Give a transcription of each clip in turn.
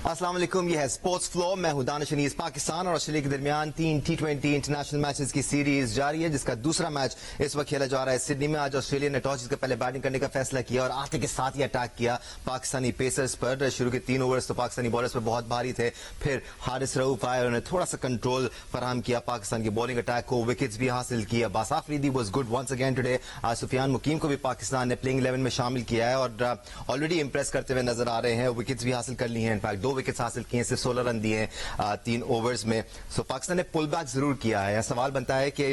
अस्सलाम वालेकुम, ये है स्पोर्ट्स फ्लो। मैं हूं दानिश अनीस। पाकिस्तान और ऑस्ट्रेलिया के दरमियान 3 T20 इंटरनेशनल मैचेस की सीरीज जारी है, जिसका दूसरा मैच इस वक्त खेला जा रहा है सिडनी में। आज ऑस्ट्रेलिया ने टॉस जीतकर पहले बैटिंग करने का फैसला किया और आते के साथ ही अटैक किया पाकिस्तानी पेसर्स पर। शुरू के 3 ओवर्स तो पाकिस्तानी बॉलर्स पर बहुत भारी थे, फिर हारिस रऊफ आए, उन्होंने थोड़ा सा कंट्रोल फराहम किया पाकिस्तान की बॉलिंग अटैक को, विकेट्स भी हासिल किया। Abbas Afridi was good once again today. आज सुफियान मुकीम को भी पाकिस्तान ने प्लेइंग 11 में शामिल किया है और ऑलरेडी इंप्रेस करते हुए नजर आ रहे हैं। विकेट्स भी हासिल कर ली हैं, इनफैक्ट 2 विकेट्स हासिल किए, 16 रन दिए 3 ओवर्स में। सो पाकिस्तान ने पुल बैक जरूर किया है। सवाल बनता है कि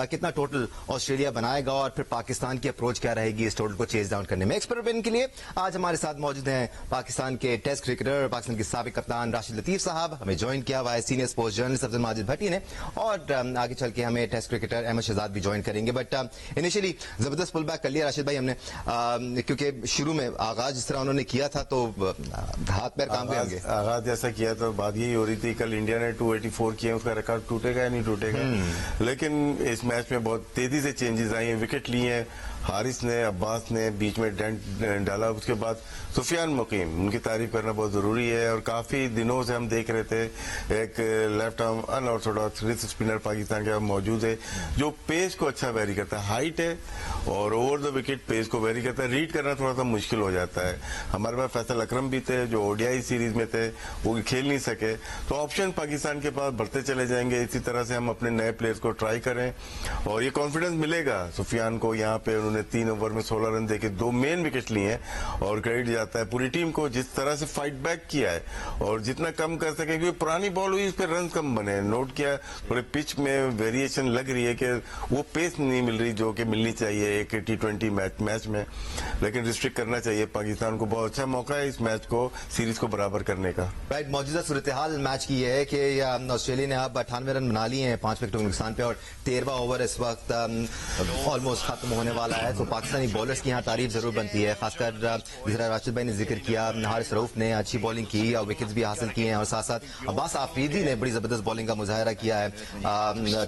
कितना टोटल ऑस्ट्रेलिया बनाएगा और फिर पाकिस्तान की अप्रोच क्या रहेगी इस टोटल को चेज डाउन करने में। एक्सपर्ट ओपिनियन के लिए आज हमारे साथ मौजूद हैं पाकिस्तान के टेस्ट क्रिकेटर, पाकिस्तान के साबिक कप्तान राशिद लतीफ साहब। हमें ज्वाइन किया हुआ है senior sports journalist Abdul Majid Bhatti ने, और आगे चल के हमें टेस्ट क्रिकेटर अहमद शहजाद भी ज्वाइन करेंगे। बट इनिशियली जबरदस्त पुल बैक कर लिया राशिद भाई हमने, क्योंकि शुरू में आगाज जिस तरह उन्होंने किया था तो हाथ पैर काम गए होंगे। आगाज जैसा किया तो बात यही हो रही थी, कल इंडिया ने 284 किए, उसका रिकॉर्ड टूटेगा या नहीं टूटेगा। लेकिन इस मैच में बहुत तेजी से चेंजेस आई हैं, विकेट लिए हैं हारिस ने, अब्बास ने बीच में डेंट डाला। उसके बाद सुफियान मुकीम, उनकी तारीफ करना बहुत जरूरी है। और काफी दिनों से हम देख रहे थे एक left arm unorthodox wrist spinner Pakistan के मौजूद है, जो पेस को अच्छा वेरी करता है, हाइट है और ओवर द विकेट पेस को वेरी करता है। रीड करना थोड़ा सा मुश्किल हो जाता है। हमारे पास फैसल अकरम भी थे जो ओडीआई सीरीज में थे, वो खेल नहीं सके, तो ऑप्शन पाकिस्तान के पास बढ़ते चले जाएंगे। इसी तरह से हम अपने नए प्लेयर्स को ट्राई करें और ये कॉन्फिडेंस मिलेगा सुफियान को। यहाँ पे उन्होंने 3 ओवर में 16 रन देके 2 मेन विकेट लिए हैं और क्रेडिट जाता है पूरी टीम को जिस तरह से फाइट बैक किया है और जितना कम कर सके, क्योंकि पुरानी बॉल हुई, उस पर रन कम बने। नोट किया थोड़े पिच में वेरिएशन लग रही है कि वो पेस नहीं मिल रही जो कि मिलनी चाहिए एक T20 मैच में, लेकिन रिस्ट्रिक्ट करना चाहिए पाकिस्तान को। बहुत अच्छा मौका है इस मैच को, सीरीज को बराबर करने का। राइट, मौजूदा सूरत हाल मैच की है कि ऑस्ट्रेलिया ने अब 98 रन बना लिए हैं 5 विकेटों के नुकसान पे, और 13वां ओवर इस वक्त ऑलमोस्ट खत्म होने वाला है। तो पाकिस्तानी बॉलर्स की यहाँ तारीफ जरूर बनती है, खासकर जिस राशिद भाई ने जिक्र किया, हारिस रऊफ ने अच्छी बॉलिंग की और विकेट्स भी हासिल किए हैं, और साथ साथ अब्बास आफरीदी ने बड़ी जबरदस्त बॉलिंग का मुजाहरा किया है।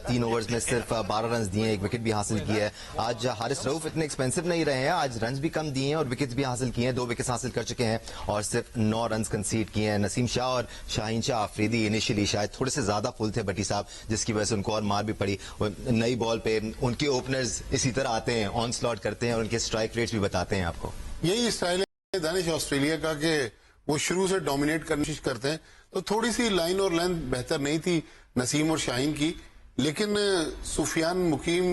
3 ओवर्स में सिर्फ 12 रन दिए, 1 विकेट भी हासिल किया है। आज हारिस रऊफ इतने एक्सपेंसिव नहीं रहे हैं, आज रन भी कम दिए हैं और विकेट्स भी हासिल किए हैं, 2 विकेट्स हासिल कर चुके हैं और सिर्फ 9 रन कंसीड किए हैं। नसीम शाह और शाहीन शाह आफरीदी इनिशियली शायद थोड़े से ज्यादा फुल थे भट्टी साहब, जिसकी वजह से उनको और मार भी पड़ी। नई बॉल पे उनके ओपनर्स इसी तरह आते हैं, ऑन स्लॉट करते हैं और उनके स्ट्राइक रेट्स भी बताते हैं आपको। यही स्टाइल है दानिश ऑस्ट्रेलिया का कि वो शुरू से डोमिनेट करने की कोशिश करते हैं। तो थोड़ी सी लाइन और लेंथ बेहतर नहीं थी नसीम और शाहीन की, लेकिन सुफियान मुकीम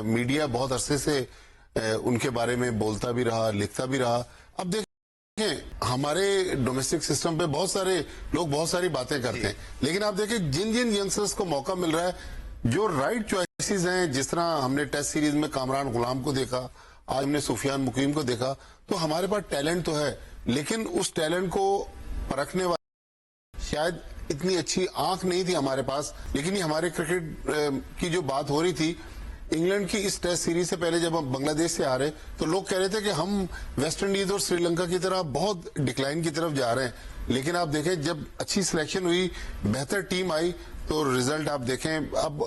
मीडिया बहुत अरसे से उनके बारे में बोलता भी रहा, लिखता भी रहा। अब देखें हमारे डोमेस्टिक सिस्टम पे बहुत सारे लोग बहुत सारी बातें करते हैं, लेकिन आप देखें जिन जिन यंगस्टर्स को मौका मिल रहा है, जो राइट चॉइसेस हैं, जिस तरह हमने टेस्ट सीरीज में कामरान गुलाम को देखा, आज हमने सुफियान मुकीम को देखा, तो हमारे पास टैलेंट तो है, लेकिन उस टैलेंट को परखने वाले शायद इतनी अच्छी आंख नहीं थी हमारे पास। लेकिन ये हमारे क्रिकेट की जो बात हो रही थी, इंग्लैंड की इस टेस्ट सीरीज से पहले जब हम बांग्लादेश से आ रहे, तो लोग कह रहे थे कि हम वेस्ट इंडीज और श्रीलंका की तरह बहुत डिक्लाइन की तरफ जा रहे हैं। लेकिन आप देखें जब अच्छी सिलेक्शन हुई, बेहतर टीम आई, तो रिजल्ट आप देखें। अब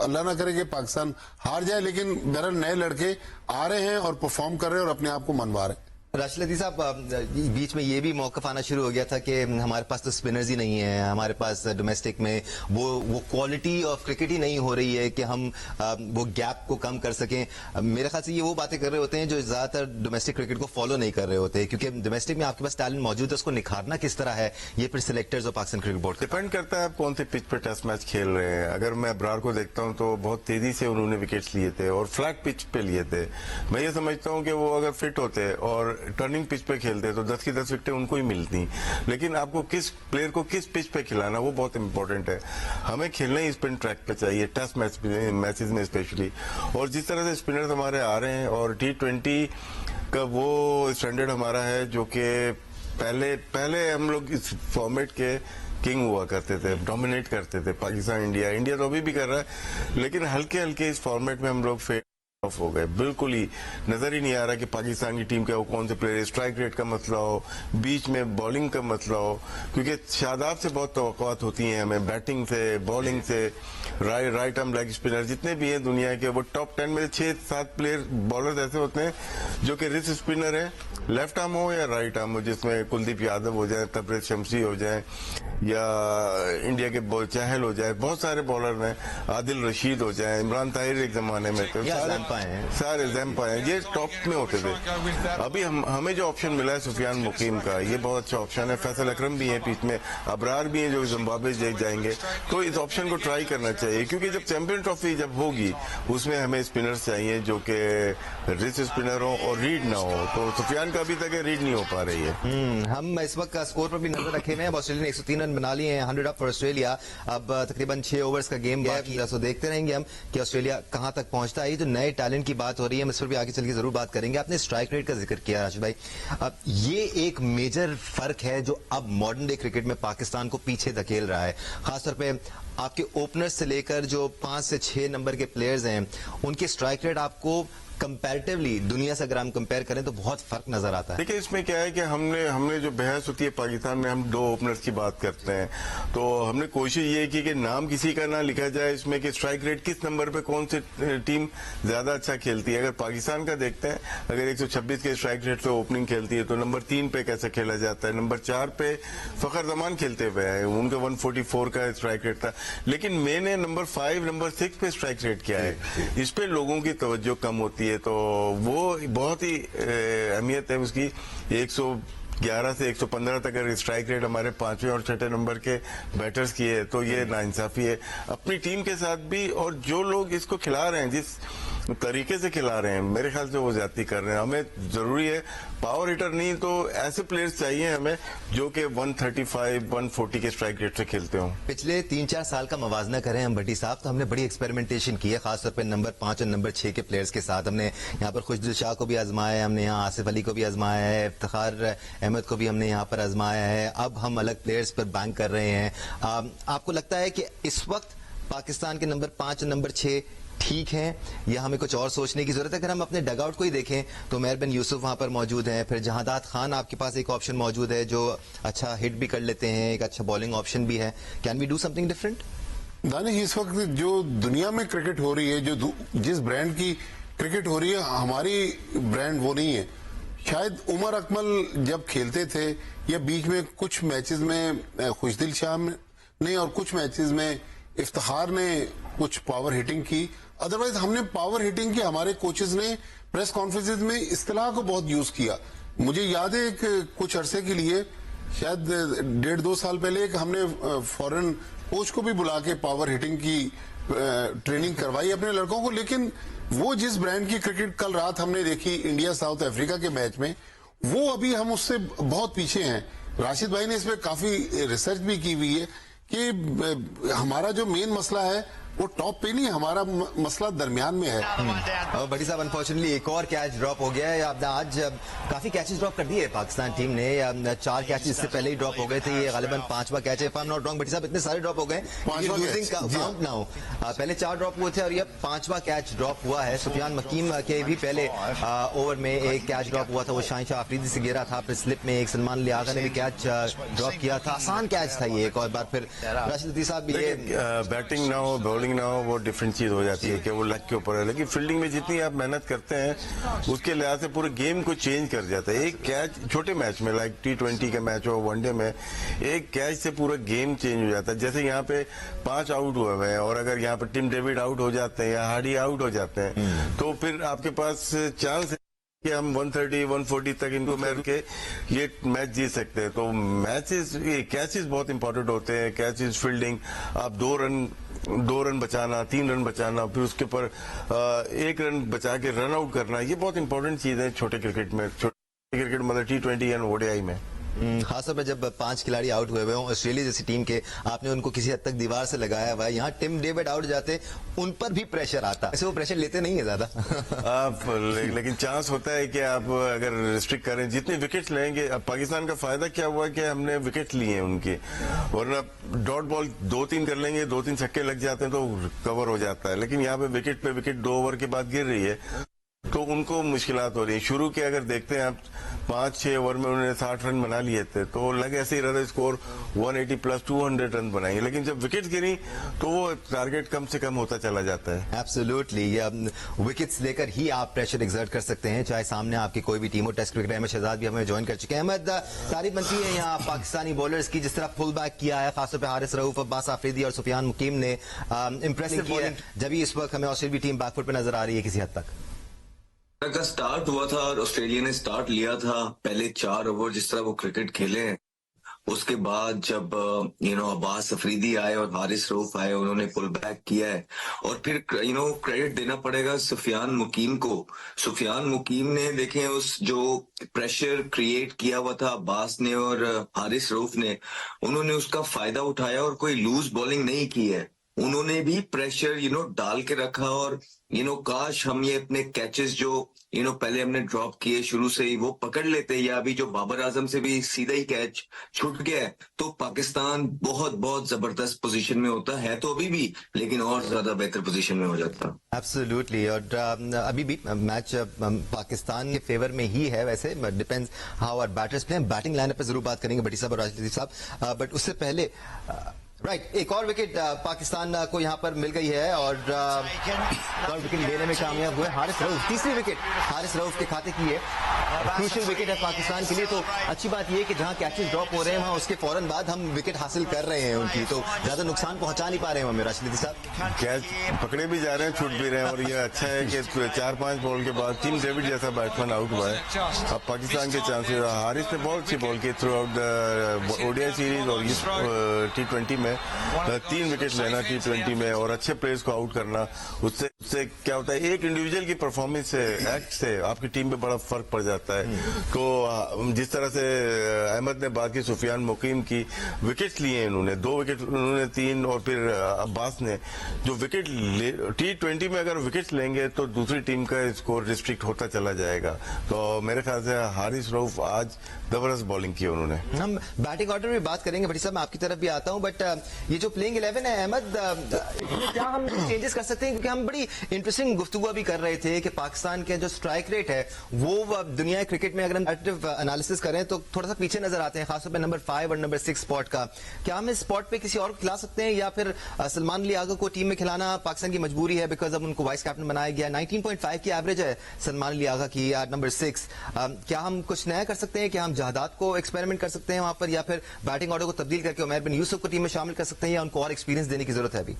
अल्लाह ना करे कि पाकिस्तान हार जाए, लेकिन बहरहाल नए लड़के आ रहे हैं और परफॉर्म कर रहे हैं और अपने आप को मनवा रहे हैं। राशिद लतीफ साहब, बीच में ये भी मौका आना शुरू हो गया था कि हमारे पास तो स्पिनर्स ही नहीं है, हमारे पास डोमेस्टिक में वो क्वालिटी ऑफ क्रिकेट ही नहीं हो रही है कि हम वो गैप को कम कर सकें। मेरे ख्याल से ये वो बातें कर रहे होते हैं जो ज्यादातर डोमेस्टिक क्रिकेट को फॉलो नहीं कर रहे होते, क्योंकि डोमेस्टिक में आपके पास टैलेंट मौजूद है, उसको निखारना किस तरह है ये फिर सिलेक्टर्स और पाकिस्तान क्रिकेट बोर्ड डिपेंड करता है आप कौन से पिच पर टेस्ट मैच खेल रहे हैं। अगर मैं अब्रार को देखता हूं तो बहुत तेजी से उन्होंने विकेट्स लिए थे और फ्लैट पिच पे लिए थे। मैं ये समझता हूं कि वो अगर फिट होते और टर्निंग पिच पे खेलते तो 10 की 10 विकेटें उनको ही मिलती। लेकिन आपको किस प्लेयर को किस पिच पे खिलाना, वो बहुत इंपॉर्टेंट है। हमें खेलना ही स्पिन ट्रैक पे चाहिए, टेस्ट मैचेस में स्पेशली। और जिस तरह से स्पिनर्स हमारे आ रहे हैं और T20 का वो स्टैंडर्ड हमारा है जो कि पहले हम लोग इस फॉर्मेट के किंग हुआ करते थे, डोमिनेट करते थे। पाकिस्तान, इंडिया तो अभी भी कर रहा है, लेकिन हल्के हल्के इस फॉर्मेट में हम लोग ऑफ हो गए, बिल्कुल ही नजर ही नहीं आ रहा कि पाकिस्तान की टीम का वो कौन से प्लेयर, स्ट्राइक रेट का मसला हो, बीच में बॉलिंग का मसला हो, क्योंकि शादाब से बहुत तवक्कुआत होती हैं हमें, बैटिंग से, बॉलिंग से, राइट आर्म लेग स्पिनर जितने भी हैं दुनिया के, वो टॉप 10 में 6-7 प्लेयर बॉलर ऐसे होते हैं जो कि रिस्ट स्पिनर है, लेफ्ट आर्म हो या राइट आर्म हो, जिसमें कुलदीप यादव हो जाए, तबरेज शमसी हो जाए, या इंडिया के चहल हो जाए, बहुत सारे बॉलर हैं, आदिल रशीद हो जाए, इमरान ताहिर एक जमाने में थे, सारे जैम्पा हैं, ये टॉप में होते थे। अभी हमें जो ऑप्शन मिला है सुफियान मुकीम का, ये बहुत अच्छा ऑप्शन है। फैसल अकरम भी है बीच में, अबरार भी है जो जिम्बाब्वे जाएंगे, तो इस ऑप्शन को ट्राई करना चाहिए, क्योंकि जब चैंपियन ट्रॉफी जब होगी उसमें हमें स्पिनर्स चाहिए जो कि रिस्ट स्पिनर हो और रीड ना हो, तो सुफियान का अभी तक रीड नहीं हो पा रही है। हम इस वक्त का स्कोर पर भी नजर रखे हुए हैं। ऑस्ट्रेलिया ने 103 रन बना लिए हैं, 100 अप फॉर ऑस्ट्रेलिया। अब तकरीबन 6 ओवर्स का गेम बाकी है, तो देखते रहेंगे हम कि ऑस्ट्रेलिया कहां तक पहुंचता है। ये जो नए टैलेंट की बात हो रही है, हम इस पर भी आगे चल के जरूर बात करेंगे। आपने स्ट्राइक रेट का जिक्र किया राशिद भाई, अब ये एक मेजर फर्क है जो अब मॉडर्न डे क्रिकेट में पाकिस्तान को पीछे धकेल रहा है। खासतौर पे आपके ओपनर्स से लेकर जो 5 से 6 नंबर के प्लेयर्स हैं, उनके स्ट्राइक रेट आपको कंपैरेटिवली दुनिया से अगर हम कंपेयर करें तो बहुत फर्क नजर आता है। देखिए, इसमें क्या है कि हमने जो बहस होती है पाकिस्तान में, हम 2 ओपनर्स की बात करते हैं, तो हमने कोशिश ये की कि नाम किसी का ना लिखा जाए इसमें कि स्ट्राइक रेट किस नंबर पे कौन सी टीम ज्यादा अच्छा खेलती है। अगर पाकिस्तान का देखते हैं, अगर 126 के स्ट्राइक रेट पे ओपनिंग खेलती है तो नंबर 3 पे कैसे खेला जाता है, नंबर 4 पे फखर जमान खेलते हुए हैं, उनका 144 का स्ट्राइक रेट था, लेकिन मैंने नंबर 5, नंबर 6 पे स्ट्राइक रेट किया है। इस पे लोगों की तवज्जो कम होती है, तो वो बहुत ही अहमियत है उसकी। 111 से 115 तक अगर स्ट्राइक रेट हमारे 5वें और 6ठे नंबर के बैटर्स की है तो ये नाइंसाफी है अपनी टीम के साथ भी, और जो लोग इसको खिला रहे हैं, जिस तरीके से खिला रहे हैं, मेरे ख्याल से वो ज्यादती कर रहे हैं। हमें जरूरी है पावर हिटर नहीं तो ऐसे प्लेयर्स चाहिए हमें जो कि 135, 140 के स्ट्राइक रेट से खेलते हो। पिछले 3-4 साल का मवाजना करें हम भट्टी साहब, तो हमने बड़ी एक्सपेरिमेंटेशन की है, खासतौर पर नंबर 5 और नंबर 6 के प्लेयर्स के साथ। हमने यहाँ पर खुशदिल शाह को भी आजमाया है, हमने यहाँ आसिफ अली को भी आजमाया है, इफ्तिखार अहमद को भी हमने यहाँ पर आजमाया है। अब हम अलग प्लेयर्स पर बैंक कर रहे हैं। आपको लगता है कि इस वक्त पाकिस्तान के नंबर 5 और नंबर 6 ठीक है, या हमें कुछ और सोचने की जरूरत है? अगर हम अपने डगआउट को ही देखें तो मेहर बिन यूसुफ वहां पर मौजूद हैं, फिर जहादात खान आपके पास एक ऑप्शन मौजूद है जो अच्छा हिट भी कर लेते हैं, एक अच्छा बॉलिंग ऑप्शन भी है। Can we do something different? Danish, इस वक्त जो दुनिया में क्रिकेट हो रही है, जो जिस ब्रांड की क्रिकेट हो रही है, हमारी ब्रांड वो नहीं है। शायद उमर अकमल जब खेलते थे, या बीच में कुछ मैचेस में खुशदिल शाह ने और कुछ मैचेस में इफ्तिखार ने कुछ पावर हिटिंग की, अदरवाइज हमने पावर हिटिंग की, हमारे कोचेस ने प्रेस कॉन्फ्रेंसेस में इस्तिलाह को बहुत यूज किया। मुझे याद है कुछ अरसे के लिए, शायद 1.5-2 साल पहले, हमने फॉरेन कोच को भी बुला के पावर हिटिंग की ट्रेनिंग करवाई अपने लड़कों को। लेकिन वो जिस ब्रांड की क्रिकेट कल रात हमने देखी इंडिया साउथ अफ्रीका के मैच में, वो अभी हम उससे बहुत पीछे हैं। राशिद भाई ने इस पर काफी रिसर्च भी की हुई है कि हमारा जो मेन मसला है वो टॉप पे नहीं, हमारा मसला दरमियान में है। और बड़ी साहब, अनफॉर्चुनेटली एक और कैच ड्रॉप हो गया है। आपने आज काफी कैचेस ड्रॉप कर दिए पाकिस्तान टीम ने, 4 कैचेस इससे पहले ही ड्रॉप हो गए थे, ये गालिबन 5वां कैच है, if I am not wrong. बड़ी साहब, इतने सारे ड्रॉप हो गए, लूजिंग काउंट नाउ। पहले 4 ड्रॉप हुए थे और ये 5वां कैच ड्रॉप हुआ है। सुफियान मकीम के भी पहले ओवर में एक कैच ड्रॉप हुआ था, वो शाहिन शाह अफरीदी से गिरा था, फिर स्लिप में एक सलमान लियाका ने भी कैच ड्रॉप किया था। आसान कैच था ये एक और बार। फिर राशिद लतीफ साहब, ये बैटिंग ना हो, बॉलिंग ना हो, वो डिफरेंट चीज हो जाती है कि वो लक के ऊपर है, लेकिन फील्डिंग में जितनी आप मेहनत करते हैं उसके लिहाज से पूरे गेम को चेंज कर जाता है। एक कैच छोटे मैच में, लाइक T20 का मैच हो, वनडे में, एक कैच से पूरा गेम चेंज हो जाता है। जैसे यहाँ पे 5 आउट हुए हैं और अगर यहाँ पे टिम डेविड आउट हो जाते हैं या हार्डी आउट हो जाते हैं, तो फिर आपके पास चांस कि हम 130, 140 तक इनको मार के ये मैच जीत सकते हैं। तो मैचेस, कैचेस बहुत इंपॉर्टेंट होते हैं। कैचेस, फील्डिंग, आप 2 रन बचाना, 3 रन बचाना, फिर उसके ऊपर 1 रन बचा के रन आउट करना, ये बहुत इंपॉर्टेंट चीज है छोटे क्रिकेट में। छोटे क्रिकेट मतलब T20 या ODI में। खासतौर पर जब 5 खिलाड़ी आउट हुए हुए हों ऑस्ट्रेलिया जैसी टीम के, आपने उनको किसी हद तक दीवार से लगाया हुआ है। यहाँ टिम डेविड आउट जाते उन पर भी प्रेशर आता, ऐसे वो प्रेशर लेते नहीं है ज्यादा। आप लेकिन चांस होता है कि आप अगर रिस्ट्रिक्ट करें जितने विकेट्स लेंगे। अब पाकिस्तान का फायदा क्या हुआ कि हमने विकेट लिए हैं उनके, वरना डॉट बॉल 2-3 कर लेंगे, 2-3 छक्के लग जाते हैं तो कवर हो जाता है। लेकिन यहाँ पे विकेट 2 ओवर के बाद गिर रही है तो उनको मुश्किलात हो रही है। शुरू के अगर देखते हैं आप 5-6 ओवर में उन्होंने 60 रन बना लिए थे तो लगे ऐसे ही रहा स्कोर 180 प्लस 200 रन बनाएंगे। लेकिन जब विकेट गिरी तो वो टारगेट कम से कम होता चला जाता है। एब्सोल्युटली, विकेट्स लेकर ही आप प्रेशर एक्सर्ट कर सकते हैं, चाहे सामने आपकी कोई भी टीम हो। टेस्ट क्रिकेट अहमद शहजाद भी हमें ज्वाइन कर चुके हैं। अहमद, तारीफ बनती है यहाँ पाकिस्तानी बॉलर्स की, जिस तरह पुल बैक किया है, खासतौर पर हारिस रऊफ, अब्बास आफरीदी और सुफियान मुकीम ने इंप्रेसिव बॉलिंग, जब इस वक्त हमें ऑस्ट्रेलिया टीम बैकफुट पे नजर आ रही है किसी हद तक। का स्टार्ट हुआ था और ऑस्ट्रेलिया ने स्टार्ट लिया था। पहले 4 ओवर जिस तरह वो क्रिकेट खेले हैं, उसके बाद जब अब्बास अफरीदी आए और हारिस रऊफ आए, उन्होंने पुल बैक किया है। और फिर क्रेडिट देना पड़ेगा सुफियान मुकीम को। सुफियान मुकीम ने देखें उस जो प्रेशर क्रिएट किया हुआ था अब्बास ने और हारिस रऊफ ने, उन्होंने उसका फायदा उठाया और कोई लूज बॉलिंग नहीं की है। उन्होंने भी प्रेशर डाल के रखा और काश हम ये अपने कैचेस जो पहले हमने ड्रॉप किए शुरू से ही वो पकड़ लेते, या अभी जो बाबर आजम से भी सीधा ही कैच छूट गया है तो पाकिस्तान बहुत बहुत जबरदस्त पोजीशन में होता है तो अभी भी, लेकिन और ज्यादा बेहतर पोजीशन में हो जाता। एब्सोल्युटली, और अभी भी मैच पाकिस्तान के फेवर में ही है। वैसे depends how our batters play. Batting lineup पे जरूर बात करेंगे भट्टी साहब और राजनीति साहब, बट उससे पहले राइट, एक और विकेट पाकिस्तान को यहां पर मिल गई है और विकेट लेने में कामयाब हुए हारिस रऊफ। तीसरी विकेट हारिस रऊफ के खाते की है, क्रूशियल विकेट है पाकिस्तान के लिए। तो अच्छी बात यह है कि जहां कैचेस ड्रॉप हो रहे हैं वहां उसके फौरन बाद हम विकेट हासिल कर रहे हैं उनकी, तो ज्यादा नुकसान पहुंचा नहीं पा रहे हैं हमें। राशिद साहब, कैच पकड़े भी जा रहे हैं, छूट भी रहे हैं, और ये अच्छा है कि 4-5 बॉल के बाद टीम डेविड जैसा बैट्समैन आउट हुआ है। अब पाकिस्तान के चांसेस, हारिस ने बहुत अच्छी बॉल की through out the ODI series और इस T20 में 3 विकेट लेना T20 में और अच्छे प्लेयर्स को आउट करना, उससे क्या होता है, एक इंडिविजुअल की परफॉर्मेंस से, एक्ट से आपकी टीम में बड़ा फर्क पड़ जाता है। तो जिस तरह से अहमद ने बात की सुफियान मुकीम की, विकेट लिए इन्होंने 2 विकेट, उन्होंने 3, और फिर अब्बास ने जो विकेट T20 में अगर विकेट लेंगे तो दूसरी टीम का स्कोर रिस्ट्रिक्ट होता चला जाएगा। तो मेरे ख्याल से हारिस रऊफ आज जबरदस्त बॉलिंग की उन्होंने। हम बैटिंग ऑर्डर में बात करेंगे भट्टी साहब, मैं आपकी तरफ भी आता हूं, बट ये जो प्लेइंग 11 है अहमद, क्या हम चेंजेस कर सकते हैं? क्योंकि हम बड़ी इंटरेस्टिंग गुफ्तगू अभी कर रहे थे कि पाकिस्तान के जो स्ट्राइक रेट है वो दुनिया क्रिकेट में अगर हम एक्टिव एनालिसिस करें तो थोड़ा सा पीछे नजर आते हैं, खासतौर पर नंबर 5 और नंबर 6 स्पॉट का। क्या हम इस स्पॉट पे किसी और को खिला सकते हैं, या फिर सलमान अली आगा को टीम में खिलाना पाकिस्तान की मजबूरी है बिकॉज अब उनको वाइस कैप्टन बनाया गया? 19.5 की एवरेज है सलमान अली आगा की नंबर 6। क्या हम कुछ नया कर सकते हैं? क्या हम जहादात को एक्सपेरिमेंट कर सकते हैं वहां पर, या फिर बैटिंग ऑर्डर को तब्दील करके उमैर बिन यूसुफ को टीम में शामिल कर सकते हैं, या उनको और एक्सपीरियंस देने की जरूरत है अभी?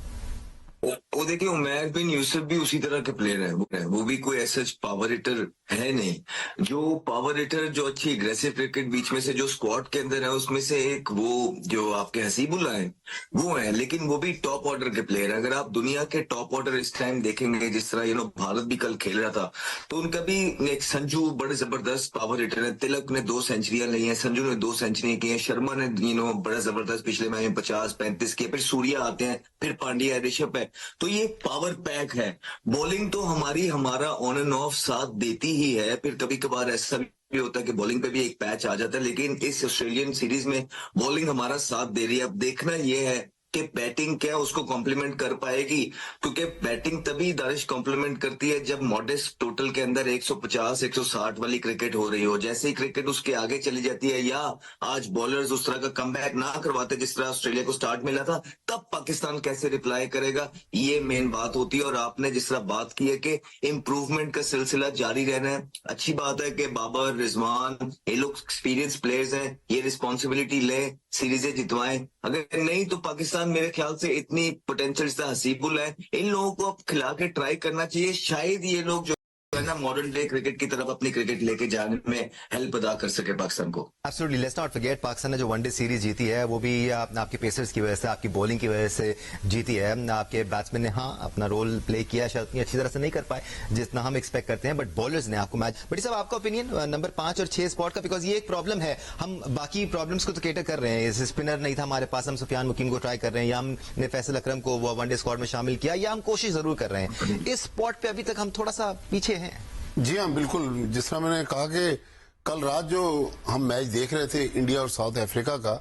वो देखिए, उमैर बिन यूसुफ भी उसी तरह के प्लेयर है, वो भी कोई ऐसा पावर हिटर है नहीं। जो पावर हिटर जो अच्छी एग्रेसिव क्रिकेट बीच में से जो स्क्वाड के अंदर है उसमें से एक वो जो आपके हसीबुल्ला है वो है, लेकिन वो भी टॉप ऑर्डर के प्लेयर है। अगर आप दुनिया के टॉप ऑर्डर इस टाइम देखेंगे, जिस तरह भारत भी कल खेल रहा था, तो उनका भी एक संजू बड़े जबरदस्त पावर हिटर है। तिलक ने 2 सेंचुरियां ली हैं, संजू ने 2 सेंचुरियां की हैं, शर्मा ने बड़ा जबरदस्त पिछले मैच में 50-35 किए, फिर सूर्या आते हैं, फिर पांड्या, ऋषभ है। तो ये पावर पैक है। बॉलिंग तो हमारा ऑन एंड ऑफ साथ देती ही है, फिर कभी कभार ऐसा भी होता है कि बॉलिंग पे भी एक पैच आ जाता है, लेकिन इस ऑस्ट्रेलियन सीरीज में बॉलिंग हमारा साथ दे रही है। अब देखना यह है कि बैटिंग क्या उसको कॉम्प्लीमेंट कर पाएगी, क्योंकि बैटिंग तभी दानिश कॉम्प्लीमेंट करती है जब मॉडेस्ट टोटल के अंदर 150-160 वाली क्रिकेट हो रही हो। जैसे ही क्रिकेट उसके आगे चली जाती है, या आज बॉलर्स उस तरह का कमबैक ना करवाते जिस तरह ऑस्ट्रेलिया को स्टार्ट मिला था, तब पाकिस्तान कैसे रिप्लाई करेगा, ये मेन बात होती है। और आपने जिस तरह बात की है कि इम्प्रूवमेंट का सिलसिला जारी रहना है, अच्छी बात है कि बाबर, रिजवान, ये लोग एक्सपीरियंस प्लेयर्स हैं, ये रिस्पॉन्सिबिलिटी ले, सीरीजें जितवाएं। अगर नहीं तो पाकिस्तान मेरे ख्याल से इतनी पोटेंशियल हसीबुल है, इन लोगों को अब खिला के ट्राई करना चाहिए। शायद ये लोग जो है ना मॉडर्न डे क्रिकेट की तरफ अपनी क्रिकेट लेके जाने में हेल्प अदा कर सके पाकिस्तान को। Absolutely, let's not forget Pakistan ने जो वनडे सीरीज जीती है वो भी आपके पेसर्स की वजह से, आपकी बॉलिंग की वजह से जीती है। आपके बैट्समैन ने अपना रोल प्ले किया, शायद उतनी अच्छी तरह से नहीं कर पाए जितना हम एक्सपेक्ट करते हैं, बट बॉलर्स ने आपको मैच। बट साहब, आपका ओपिनियन नंबर 5 और 6 स्पॉट का, बिकॉज ये एक प्रॉब्लम है। हम बाकी प्रॉब्लम्स को तो केटर कर रहे हैं, स्पिनर नहीं था हमारे पास, हम सुफियान मुकीम को ट्राई कर रहे हैं, या हमने फैसल अकरम को वनडे स्क्वाड में शामिल किया, या हम कोशिश जरूर कर रहे हैं। इस स्पॉट पे अभी तक हम थोड़ा सा पीछे हैं। जी हाँ, बिल्कुल। जिस तरह मैंने कहा कि कल रात जो हम मैच देख रहे थे इंडिया और साउथ अफ्रीका का,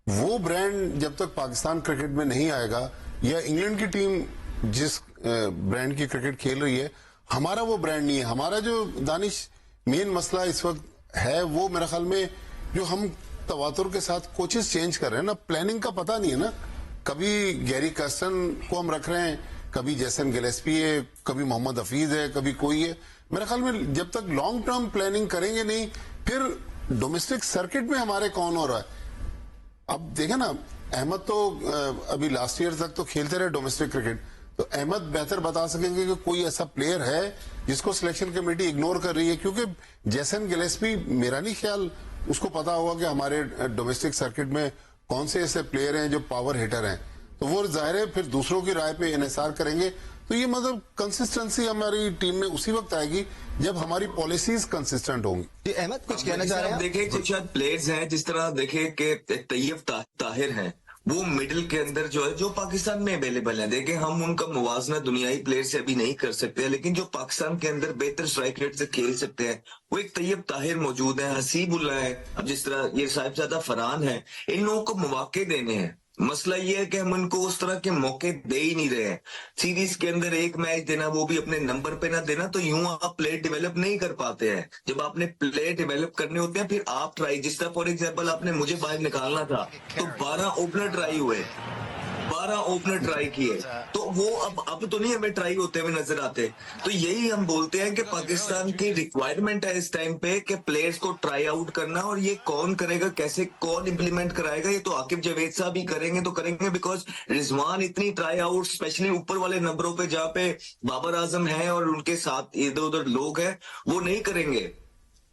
वो ब्रांड जब तक पाकिस्तान क्रिकेट में नहीं आएगा, या इंग्लैंड की टीम जिस ब्रांड की क्रिकेट खेल रही है, हमारा वो ब्रांड नहीं है। हमारा जो दानिश मेन मसला इस वक्त है, वो मेरे ख्याल में जो हम तवातुर के साथ कोचेस चेंज कर रहे हैं ना, प्लानिंग का पता नहीं है ना। कभी गैरी कर्स्टन को हम रख रहे हैं, कभी जैसन गिलेस्पी है, कभी मोहम्मद हफीज है, कभी कोई है। मेरे ख्याल में जब तक लॉन्ग टर्म प्लानिंग करेंगे नहीं, फिर डोमेस्टिक सर्किट में हमारे कौन हो रहा है। अब देखें ना, अहमद तो अभी लास्ट ईयर तक तो खेलते रहे डोमेस्टिक क्रिकेट, तो अहमद बेहतर बता सकेंगे कि कोई ऐसा प्लेयर है जिसको सिलेक्शन कमेटी इग्नोर कर रही है, क्योंकि जैसन गिलेस्पी, मेरा नहीं ख्याल उसको पता होगा कि हमारे डोमेस्टिक सर्किट में कौन से ऐसे प्लेयर हैं जो पावर हिटर हैं। तो वो जाहिर है फिर दूसरों की राय पे इन्हिसार करेंगे। तो ये मतलब कंसिस्टेंसी हमारी टीम में उसी वक्त आएगी जब हमारी पॉलिसीज कंसिस्टेंट होंगी। अहमद कुछ कहना चाह रहे हैं? देखिए, कुछ शायद प्लेयर्स हैं, जिस तरह देखे कि तैयब ताहिर हैं, वो मिडिल के अंदर जो है, जो पाकिस्तान में अवेलेबल है। देखें, हम उनका मुवाजना दुनियाई प्लेयर से अभी नहीं कर सकते, लेकिन जो पाकिस्तान के अंदर बेहतर स्ट्राइक रेट से खेल सकते हैं, वो एक तैयब ताहिर मौजूद है, हसीबुल्लाह है, अब जिस तरह ये साहिबजादा फरहान है। इन लोगों को मौके देने हैं। मसला ये है कि हम उनको उस तरह के मौके दे ही नहीं रहे हैं। सीरीज के अंदर एक मैच देना, वो भी अपने नंबर पे ना देना, तो यूं आप प्लेयर डेवलप नहीं कर पाते हैं। जब आपने प्लेयर डेवलप करने होते हैं, फिर आप ट्राई, जिस तरह फॉर एग्जांपल आपने मुझे बाहर निकालना था, तो 12 ओपनर ट्राई हुए, 12 ओपनर ट्राई किए, तो वो अब तो नहीं हमें ट्राई होते हुए नजर आते। तो यही हम बोलते हैं कि पाकिस्तान की रिक्वायरमेंट है इस टाइम पे कि प्लेयर्स को ट्राई आउट करना, और ये कौन करेगा, कैसे, कौन इंप्लीमेंट कराएगा, ये तो आकिब जावेद साहब ही करेंगे तो करेंगे, बिकॉज रिजवान इतनी ट्राई आउट, स्पेशली ऊपर वाले नंबरों पे जहाँ पे बाबर आजम है और उनके साथ इधर उधर लोग हैं, वो नहीं करेंगे।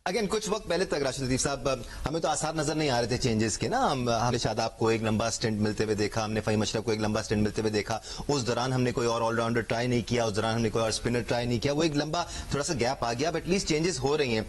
अगेन, कुछ वक्त पहले तक राशिद लतीफ साहब, हमें तो आसार नजर नहीं आ रहे थे चेंजेस के ना। हमने शादाब को एक लंबा स्टिंट मिलते हुए देखा, हमने फहीम अशरफ को एक लंबा स्टिंट मिलते हुए देखा। उस दौरान हमने कोई और ऑलराउंडर ट्राई नहीं किया, उस दौरान हमने कोई और स्पिनर ट्राई नहीं किया। वो एक लंबा थोड़ा सा गैप आ गया, बट एटलीस्ट चेंजेस हो रही हैं।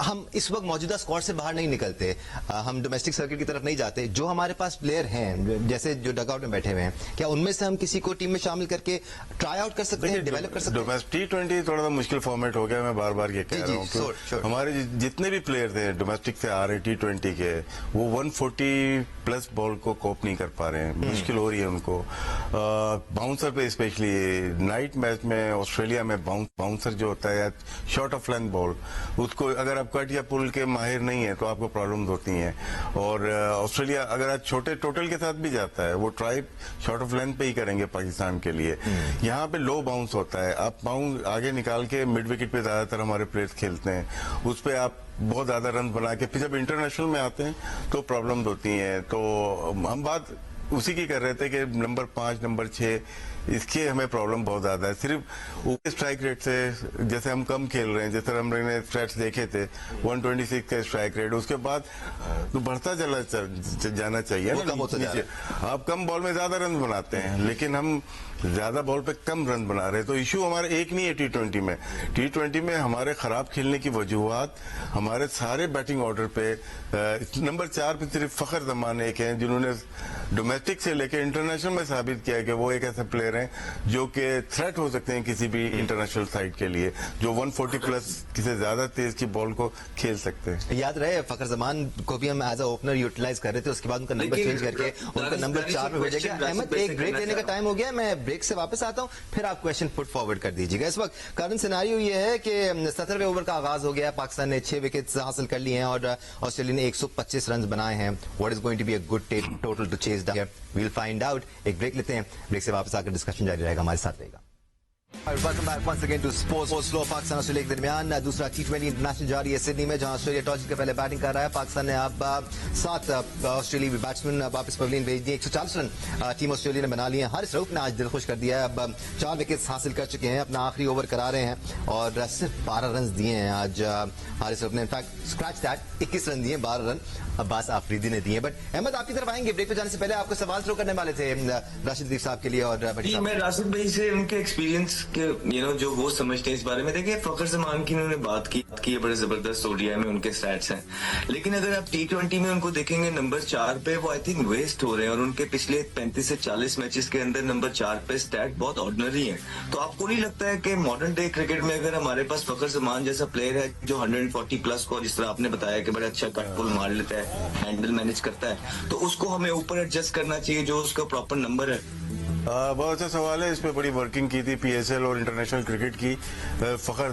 हम इस वक्त मौजूदा स्क्वाड से बाहर नहीं निकलते, हम डोमेस्टिक सर्किट की तरफ नहीं जाते। जो हमारे पास प्लेयर हैं, जैसे जो डगआउट में बैठे हुए हैं, क्या उनमें से हम किसी को टीम में शामिल करके ट्राई आउट कर सकते हैं, डेवलप कर सकते हैं? T20 थोड़ा सा मुश्किल फॉर्मेट हो गया, मैं बार बार ये कह रहा हूँ। हमारे जितने भी प्लेयर थे डोमेस्टिक से आ रहे T20 के, वो 140 प्लस बॉल को कोप नहीं कर पा रहे हैं, मुश्किल हो रही है उनको। बाउंसर पे स्पेशली नाइट मैच में ऑस्ट्रेलिया में बाउंसर जो होता है, शॉर्ट ऑफ लेंथ बॉल, उसको अगर आप कट या पुल के माहिर नहीं है तो आपको प्रॉब्लम्स होती हैं। और ऑस्ट्रेलिया अगर आज छोटे टोटल के साथ भी जाता है, वो ट्राई शॉर्ट ऑफ लेंथ पे ही करेंगे पाकिस्तान के लिए। यहाँ पे लो बाउंस होता है, आप बाउंस आगे निकाल के मिड विकेट पे ज्यादातर हमारे प्लेयर्स खेलते हैं, उस पे आप बहुत ज्यादा रन बना के फिर जब इंटरनेशनल में आते हैं तो प्रॉब्लम्स होती हैं। तो हम बात उसी की कर रहे थे कि नंबर 5, नंबर 6, इसके हमें प्रॉब्लम बहुत ज्यादा है। सिर्फ ऊपर स्ट्राइक रेट से जैसे हम कम खेल रहे हैं, जैसे हमने स्टैट्स देखे थे 126 का स्ट्राइक रेट, उसके बाद तो बढ़ता जाना चाहिए ना। आप कम बॉल में ज्यादा रन बनाते हैं, लेकिन हम ज्यादा बॉल पे कम रन बना रहे हैं। तो इशू हमारा एक नहीं है T20 में। T20 में हमारे खराब खेलने की वजूहत हमारे सारे बैटिंग ऑर्डर पे, नंबर 4 पे सिर्फ फखर जमान एक हैं जिन्होंने डोमेस्टिक से लेकर इंटरनेशनल में साबित किया कि वो एक ऐसे प्लेयर हैं जो कि थ्रेट हो सकते हैं किसी भी इंटरनेशनल साइड के लिए, जो 140 प्लस किसी ज्यादा तेज की बॉल को खेल सकते हैं। याद रहे, फखर जमान को भी हम एज अ ओपनर यूटिलाइज कर रहे थे, उसके बाद उनका नंबर चेंज करके उनका नंबर 4 पे भेजा गया। अहमद, एक ब्रेक लेने का टाइम हो गया, मैं ब्रेक से वापस आता हूं, फिर आप क्वेश्चन पुट फॉरवर्ड कर दीजिएगा। इस वक्त करंट सिनेरियो ये है कि 17वें ओवर का आगाज हो गया, पाकिस्तान ने 6 विकेट्स हासिल कर लिए हैं और ऑस्ट्रेलिया ने 125 रन बनाए हैं। What is going to be a good total to chase that? We will find out. एक ब्रेक लेते हैं, ब्रेक से वापस आकर डिस्कशन जारी रहेगा, हमारे साथ रहेगा। Welcome back once again to Sports Flow. Pakistan Australia के दरमियान दूसरा T20 इंटरनेशनल जारी है सिडनी में, जहां ऑस्ट्रेलिया टॉस जीतकर पहले बैटिंग कर रहा है। पाकिस्तान ने अब 7 ऑस्ट्रेलियाई बैट्समैन वापस पवेलियन भेज दिए। 140 रन टीम ऑस्ट्रेलिया ने बना लिए हैं। हारिस रऊफ ने आज दिल खुश कर दिया है, अब 4 विकेट्स हासिल कर चुके हैं, अपना आखिरी ओवर करा रहे हैं और सिर्फ 12 रन दिए हैं आज हारिस रऊफ ने। इनफैक्ट स्क्रैच दैट 21 रन दिए, 12 रन अब्बास आफरीदी ने दिए। बट अहमद, आपकी तरफ आएंगे ब्रेक पे जाने से पहले आपको सवाल शुरू करने वाले थे राशिद लतीफ साहब के लिए और भट्टी साहब। मैं राशिद भाई से उनके एक्सपीरियंस के जो वो समझते हैं इस बारे में। देखिए, फखर जमान की उन्होंने बात की है, बड़े जबरदस्त ओडीआई में उनके स्टैट्स हैं, लेकिन अगर आप T20 में उनको देखेंगे नंबर 4 पे वो आई थिंक वेस्ट हो रहे हैं और उनके पिछले 35 से 40 मैचेस के अंदर नंबर 4 पे स्टैट बहुत ऑर्डिनरी है। तो आपको नहीं लगता है कि मॉडर्न डे क्रिकेट में अगर हमारे पास फखर जमान जैसा प्लेयर है जो 140 प्लस को, जिस तरह आपने बताया कि बड़ा अच्छा कट पुल मार लेता है, हैंडल मैनेज करता है, तो उसको हमें ऊपर एडजस्ट करना चाहिए जो उसका प्रॉपर नंबर है? बहुत अच्छा सवाल है। इस पे बड़ी वर्किंग की थी PSL और इंटरनेशनल क्रिकेट की। फखर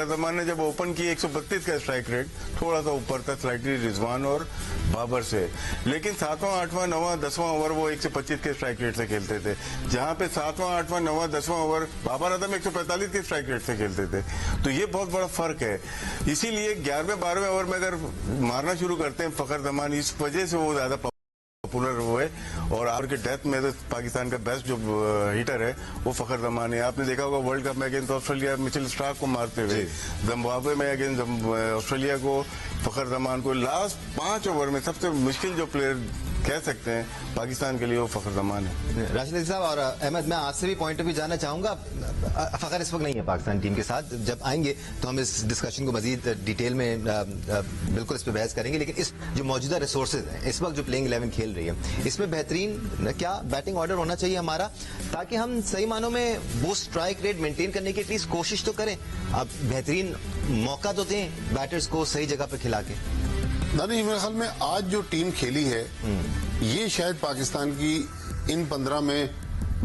जमान ने जब ओपन की 132 का स्ट्राइक रेट, थोड़ा सा ऊपर था स्लाइटली रिजवान और बाबर से, लेकिन 7वां, 8वां, 9वां, 10वां ओवर वो 125 के स्ट्राइक रेट से खेलते थे, जहां पे 7वां, 8वां, 9वां, 10वां ओवर बाबर आजम 145 के स्ट्राइक रेट से खेलते थे। तो ये बहुत बड़ा फर्क है। इसीलिए 11वें, 12वें ओवर में अगर मारना शुरू करते हैं फखर जमान, इस वजह से वो ज्यादा पॉपुलर हुए और आवर के डेथ में तो पाकिस्तान का बेस्ट जो हिटर है वो फखर जमान है। आपने देखा होगा वर्ल्ड कप में अगेंस्ट ऑस्ट्रेलिया मिचेल स्टार्क को मारते हुए, जिम्बाब्वे में अगेंस्ट ऑस्ट्रेलिया को फखर जमान को लास्ट 5 ओवर में सबसे मुश्किल जो प्लेयर कह सकते हैं पाकिस्तान के लिए वो फखर जमान है। राशिद साहब और अहमद, मैं आपसे भी पॉइंट ऑफ व्यू जानना चाहूंगा। फखर इस वक्त नहीं है पाकिस्तान टीम के साथ, जब आएंगे तो हम इस डिस्कशन को मजीद डिटेल में बिल्कुल इस पर बहस करेंगे, लेकिन इस जो मौजूदा रिसोर्सेज हैं इस वक्त जो प्लेइंग 11 खेल रही है, इसमें बेहतरीन क्या बैटिंग ऑर्डर होना चाहिए हमारा, ताकि हम सही मानों में वो स्ट्राइक रेट मेंटेन करने की एटलीस्ट कोशिश तो करें। अब बेहतरीन मौका तो दें बैटर्स को सही जगह पर खिला के। नहीं, मेरे ख्याल में आज जो टीम खेली है ये शायद पाकिस्तान की इन 15 में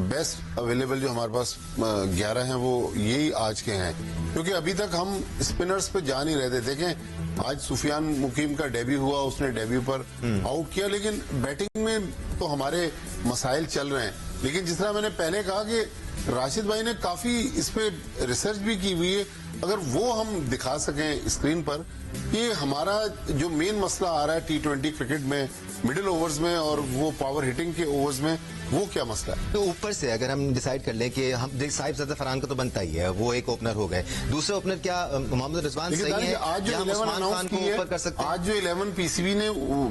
बेस्ट अवेलेबल जो हमारे पास 11 हैं वो यही आज के हैं, क्योंकि अभी तक हम स्पिनर्स पे जा नहीं रहे थे। देखें, आज सुफियान मुकीम का डेब्यू हुआ, उसने डेब्यू पर आउट किया, लेकिन बैटिंग में तो हमारे मसाइल चल रहे हैं। लेकिन जिस तरह मैंने पहले कहा कि राशिद भाई ने काफी इस पे रिसर्च भी की हुई है, अगर वो हम दिखा सकें स्क्रीन पर कि हमारा जो मेन मसला आ रहा है T20 क्रिकेट में मिडिल ओवर्स में और वो पावर हिटिंग के ओवर्स में, वो क्या मसला है? तो ऊपर से अगर हम डिसाइड कर लें कि हम साहिब ज़्यादा फरहान का तो बनता ही है, वो एक ओपनर हो गए, दूसरे ओपनर क्या मोहम्मद रिजवान सही है आज जो 11 अनाउंस की है, कर सकते हैं? आज जो 11 PCB ने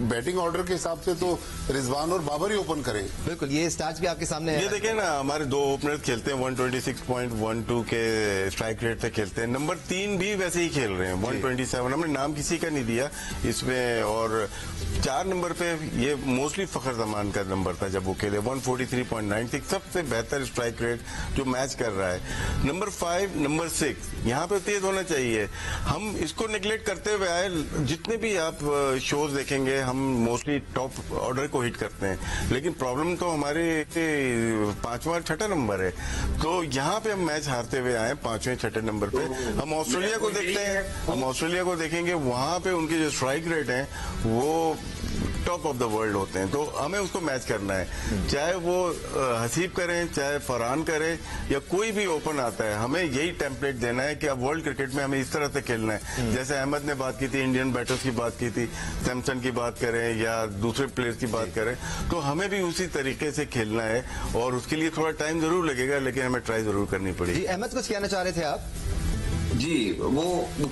बैटिंग ऑर्डर के हिसाब से तो रिजवान और बाबर ही ओपन करेंगे। बिल्कुल, ये स्टार्ट भी आपके सामने है। ये देखें ना, हमारे 2 ओपनर्स खेलते हैं 126.12 के स्ट्राइक रेट से खेलते हैं, नंबर 3 भी वैसे ही खेल रहे हैं 127। हमने नाम किसी का नहीं दिया इसमें, और 4 नंबर पे ये मोस्टली फखर जमान का नंबर था जब वो खेले 143.96, सबसे बेहतर स्ट्राइक रेट जो मैच कर रहा है। नंबर 5, नंबर 6 यहाँ पे तेज होना चाहिए। हम इसको नेग्लेक्ट करते हुए आए। जितने भी आप शोज देखेंगे हम मोस्टली टॉप ऑर्डर को हिट करते हैं, लेकिन प्रॉब्लम तो हमारे 5वां 6ठा नंबर है। तो यहाँ पे हम मैच हारते हुए आए 5वें 6ठे नंबर पे। हम ऑस्ट्रेलिया को देखते हैं, हम ऑस्ट्रेलिया को देखेंगे, वहां पे उनके जो स्ट्राइक रेट हैं वो टॉप ऑफ द वर्ल्ड होते हैं। तो हमें उसको मैच करना है, चाहे वो हसीब करें, चाहे फरहान करें, या कोई भी ओपन आता है, हमें यही टेम्पलेट देना है कि अब वर्ल्ड क्रिकेट में हमें इस तरह से खेलना है। जैसे अहमद ने बात की थी, इंडियन बैटर्स की बात की थी, सैमसन की बात करें या दूसरे प्लेयर्स की बात करें, तो हमें भी उसी तरीके से खेलना है और उसके लिए थोड़ा टाइम जरूर लगेगा, लेकिन हमें ट्राई जरूर करनी पड़ेगी। अहमद, कुछ कहना चाह रहे थे आप? जी, वो